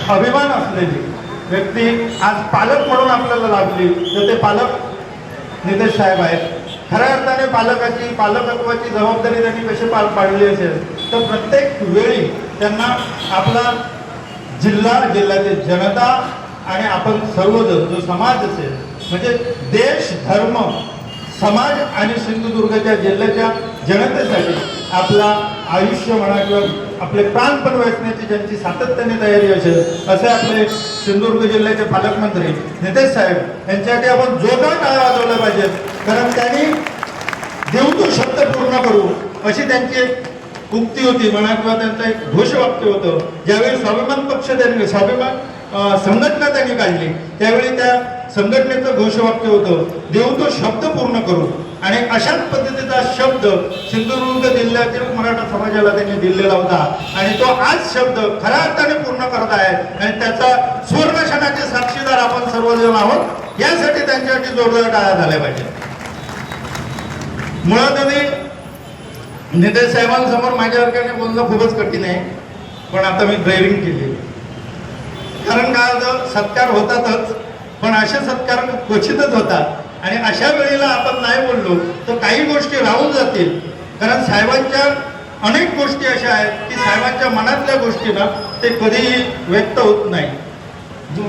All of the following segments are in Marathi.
अभिमान असलेली व्यक्ती आज पालक म्हणून आपल्याला लाभली, तर ते पालक नितेश साहेब आहेत. खऱ्या अर्थाने पालकत्वाची जबाबदारी त्यांनी कशी पार पाडली असेल, तर प्रत्येक वेळी त्यांना आपला जिल्ह्यातील जनता आणि आपण सर्वजण जो समाज असेल, म्हणजे देश, धर्म, समाज आणि सिंधुदुर्गच्या जिल्ह्याच्या जनतेसाठी आपला आयुष्य म्हणा किंवा आपले प्राणपण वेचण्याची ज्यांची सातत्याने तयारी असेल, असे आपले सिंधुदुर्ग जिल्ह्याचे पालकमंत्री नितेश साहेब यांच्यासाठी आपण जोरदार टाळ्या वाजवल्या पाहिजेत. कारण त्यांनी देऊ तो शब्द पूर्ण करू अशी त्यांची एक उक्ती होती म्हणा किंवा त्यांचं एक घोषवाक्य होतं. ज्यावेळी स्वाभिमान संघटना त्यांनी काढली, त्यावेळी त्या संघटनेचं घोषवाक्य होतं, देऊ तो शब्द पूर्ण करू. आणि अशाच पद्धतीचा शब्द सिंधुदुर्ग जिल्ह्यातील मराठा समाजाला त्यांनी दिलेला होता आणि तो आज शब्द खऱ्या अर्थाने पूर्ण करत आहे. आणि त्याचा सुवर्णक्षणाचे साक्षीदार आपण सर्वजण आहोत. यासाठी त्यांच्यासाठी जोरदार टाळ्या झाल्या पाहिजे. मुळात नितेश साहेबांसमोर माझ्यासारख्याने बोलणं खूपच कठीण आहे, पण आता मी ड्रायव्हिंग केली. कारण काय होतं, सत्कार होतातच, पण असे सत्कार क्वचितच होतात. आणि अशा वेळेला आपण नाही बोललो तर काही गोष्टी राहून जातील. कारण साहेबांच्या अनेक गोष्टी अशा आहेत की साहेबांच्या मनातल्या गोष्टी ना ते कधीही व्यक्त होत नाही.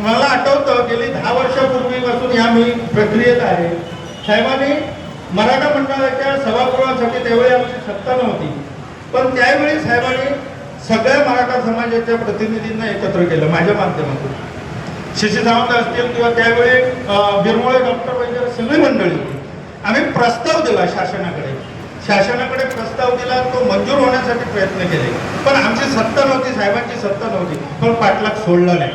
मला आठवतं गेली 10 वर्षापूर्वीपासून या मी प्रक्रियेत आहे. साहेबांनी मराठा मंडळाच्या सभागृहासाठी त्यावेळी आमची सत्ता नव्हती, पण त्यावेळी साहेबांनी सगळ्या मराठा समाजाच्या प्रतिनिधींना एकत्र केलं माझ्या माध्यमातून. शिशी सावंत असतील किंवा त्यावेळी बिरमोळे डॉक्टर वगैरे सगळी मंडळी होती. आम्ही प्रस्ताव दिला शासनाकडे प्रस्ताव दिला, तो मंजूर होण्यासाठी प्रयत्न केले, पण आमची सत्ता नव्हती, साहेबांची सत्ता नव्हती, पण पाठलाग सोडला नाही.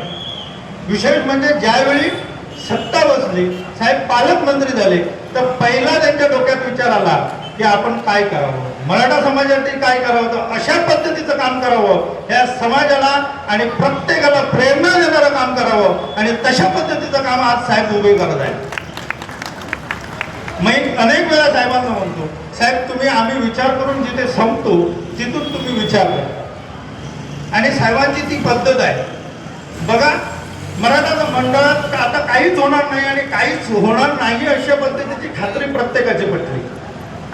विशेष म्हणजे ज्यावेळी सत्ता बसली, साहेब पालकमंत्री झाले, तर पहिला त्यांच्या डोक्यात विचार आला की आपण काय करावं, मराठा समाजासाठी काय करावं, तर अशा पद्धतीचं काम करावं, या समाजाला आणि प्रत्येकाला प्रेरणा देणारं काम करावं. आणि तशा पद्धतीचं काम आज साहेब उभे करत आहेत. मी अनेक वेळा साहेबांना म्हणतो, साहेब तुम्ही आम्ही विचार करून जिथे संपतो तिथून तुम्ही विचार करा. आणि साहेबांची ती पद्धत आहे. बघा, मराठा मंडळात आता काहीच होणार नाही आणि काहीच होणार नाही अशा पद्धतीची खात्री प्रत्येकाची पटली.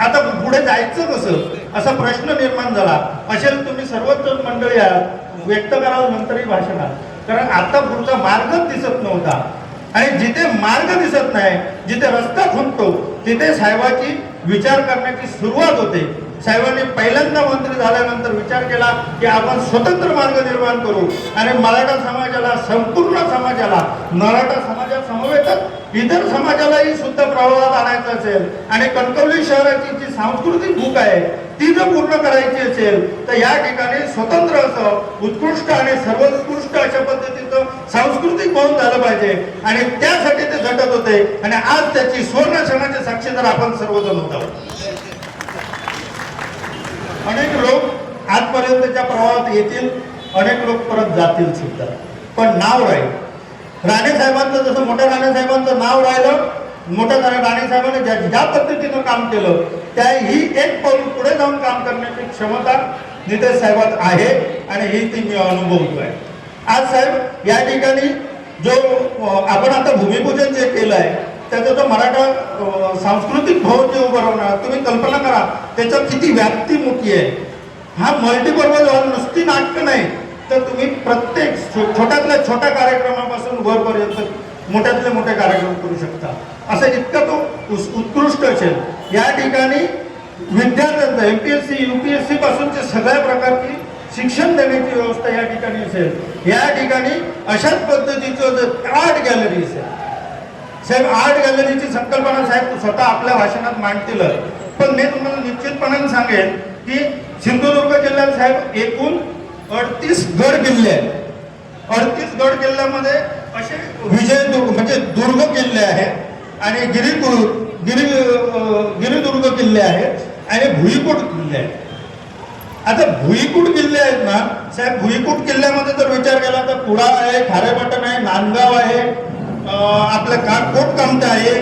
आता पुढे जायचं कसं असा प्रश्न निर्माण झाला. असेल तुम्ही सर्वच मंडळी आहात, व्यक्त करावं नंतरही भाषणात, कारण आता पुढचा मार्गच दिसत नव्हता. आणि जिथे मार्ग दिसत नाही, जिथे रस्ता खुंटतो, तिथे साहेबाची विचार करण्याची सुरुवात होते. साहेबांनी पहिल्यांदा मंत्री झाल्यानंतर विचार केला की आपण स्वतंत्र मार्ग निर्माण करू आणि मराठा समाजाला, संपूर्ण समाजाला, मराठा समाजासमवेतच इतर समाजालाही सुद्धा प्रवाहात आणायचं असेल आणि कणकवली शहराची जी सांस्कृतिक भूक आहे ती जर पूर्ण करायची असेल तर या ठिकाणी स्वतंत्र असं उत्कृष्ट आणि सर्वोत्कृष्ट अशा पद्धतीचं सांस्कृतिक भवन झालं पाहिजे. आणि त्यासाठी ते झटत होते आणि आज त्याची सुवर्णक्षणाचे साक्षीदार आपण सर्वजण होत आहोत. अनेक लोक आजपर्यंतच्या प्रवाहात येतील, अनेक लोक परत जातील सुद्धा, पण नाव राहील. राणे साहेबांचं जसं मोठ्या राणे साहेबांचं नाव राहिलं, मोठ्या राणे साहेबांनी ज्या पद्धतीनं काम केलं त्या ही एक पाऊल पुढे जाऊन काम करण्याची क्षमता नितेश साहेबात आहे आणि ही ती मी अनुभवतोय. आज साहेब या ठिकाणी जो आपण आता भूमिपूजन जे केलं आहे त्याचा जो मराठा सांस्कृतिक भवन जे उभं राहणार, तुम्ही कल्पना करा त्याचं किती व्याप्ती मोठी आहे. हा मल्टीपर्पज हॉल नुसती नाटकं नाही तर तुम्ही प्रत्येक छोट्यातल्या छोट्या कार्यक्रमापासून वरपर्यंत मोठ्यातले मोठे कार्यक्रम करू शकता. असं इतकं तो उत्कृष्ट असेल. या ठिकाणी विद्यार्थ्यांचं MPSC UPSC पासूनचे सगळ्या प्रकारची शिक्षण देण्याची व्यवस्था या ठिकाणी असेल. या ठिकाणी अशाच पद्धतीचं आर्ट गॅलरी असेल. साहेब आर्ट गॅलरीची संकल्पना साहेब स्वतः आपल्या भाषणात मांडतील, पण मी तुम्हाला निश्चितपणाने सांगेन की सिंधुदुर्ग जिल्ह्यात साहेब एकूण 38 गड किल्ले आहेत. 38 गड किल्ल्यामध्ये असे विजयदुर्ग म्हणजे दुर्ग किल्ले आहेत आणि गिरिदुर्ग किल्ले आहेत आणि भुईकोट किल्ले आहेत. आता भुईकोट किल्ले आहेत ना साहेब, भुईकोट किल्ल्यामध्ये जर विचार केला तर कुडाळ आहे, खारेपाटण आहे, नांदगाव आहे, आपलं कोट कामठा आहे,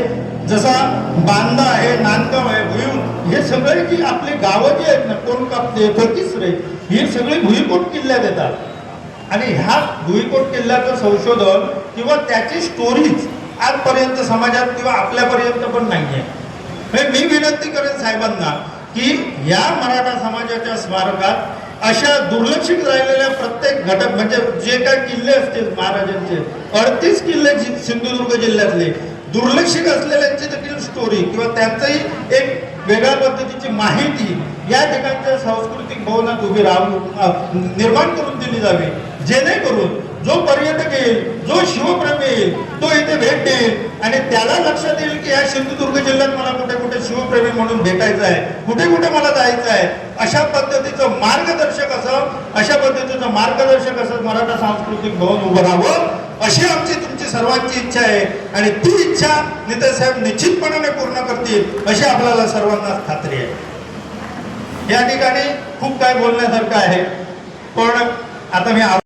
जसा बांदा आहे, नांदगाव आहे, भुई, हे सगळे जी आपली गावं जी आहेत ना, कोण कापते, फकीसरे, ही सगळी भुईकोट किल्ल्यात येतात. आणि ह्या भुईकोट किल्ल्याचं संशोधन किंवा त्याची स्टोरीज आजपर्यंत समाजात किंवा आपल्यापर्यंत पण नाही आहे. मी विनंती करेन साहेबांना की या मराठा समाजाच्या स्मारकात अशा दुर्लक्षित राहिलेल्या प्रत्येक घटक म्हणजे जे काही किल्ले असतील महाराजांचे 38 किल्ले सिंधुदुर्ग जिल्ह्यातले दुर्लक्षित असलेल्यांची देखील स्टोरी किंवा त्याचंही एक वेगळ्या पद्धतीची माहिती या ठिकाणच्या सांस्कृतिक भवनात उभी राहून निर्माण करून दिली जावी, जेणेकरून जो पर्यटक येईल, जो शिवप्रेमी येईल, तो इथे भेट देईल आणि त्याला लक्षात येईल की या सिंधुदुर्ग जिल्ह्यात मला कुठे कुठे शिवप्रेमी म्हणून भेटायचं आहे, कुठे कुठे मला जायचं आहे. अशा पद्धतीचं मार्गदर्शक असं मराठा सांस्कृतिक भवन उभं राहावं अशी आमची तुमची सर्वांची इच्छा आहे आणि ती इच्छा नेते साहेब निश्चितपणाने पूर्ण करतील अशी आपल्याला सर्वांना खात्री आहे. या ठिकाणी खूप काय बोलण्यासारखं आहे, पण आता मी